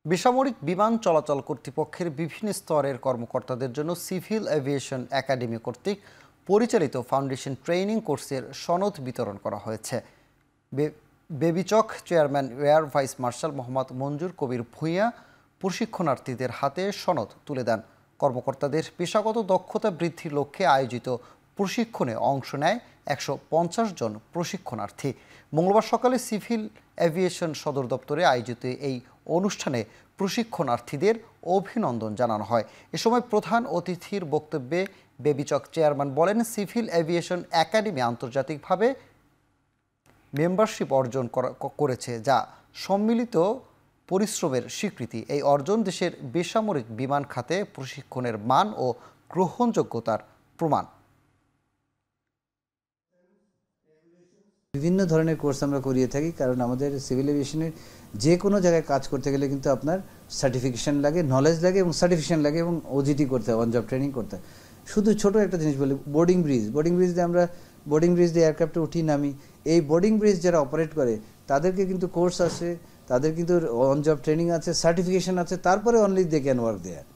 বেসামরিক বিমান চলাচল কর্তৃপক্ষের বিভিন্ন স্তরের কর্মকর্তাদের জন্য সিভিল এভিয়েশন একাডেমি কর্তৃক পরিচালিত ফাউন্ডেশন ট্রেনিং কোর্সের সনদ বিতরণ করা হয়েছে। বেবিচক chairman air vice marshal Mohammad Manjur Kabir Bhuiyan প্রশিক্ষণার্থীদের হাতে সনদ তুলে দেন। কর্মকর্তাদের পেশাগত দক্ষতা বৃদ্ধির লক্ষ্যে আয়োজিত প্রশিক্ষণে অংশ নেয় 150 জন প্রশিক্ষণার্থী। মঙ্গলবার সকালে সিভিল এভিয়েশন সদর দপ্তরে আয়োজিত এই অনুষ্ঠানে প্রশিক্ষণার্থীদের অভিনন্দন জানানো হয়। এ সময় প্রধান অতিথির বক্তব্যে বেবিচক চেয়ারম্যান বলেন, সিভিল এভিয়েশন একাডেমি আন্তর্জাতিকভাবে মেম্বারশিপ অর্জন করেছে, যা সম্মিলিত পরিশ্রমের স্বীকৃতি। এই অর্জন দেশের বেসামরিক বিমান খাতে প্রশিক্ষণের মান ও গ্রহণযোগ্যতার প্রমাণ। বিভিন্ন ধরনের কোর্স আমরা করিয়ে থাকি, কারণ আমাদের সিভিল এভিয়েশনের যে কোনো জায়গায় কাজ করতে গেলে কিন্তু আপনার সার্টিফিকেশন লাগে, নলেজ লাগে এবং সার্টিফিকেশন লাগে এবং ওজিটি করতে হয়, অন জব ট্রেনিং করতে হয়। শুধু ছোট একটা জিনিস বলি, বোর্ডিং ব্রিজ দিয়ে আমরা এয়ারক্রাফটে উঠি নামি, এই বোর্ডিং ব্রিজ যারা অপারেট করে তাদেরকে কিন্তু কোর্স আছে, তাদের কিন্তু অন জব ট্রেনিং আছে, সার্টিফিকেশন আছে, তারপরে only they can work there.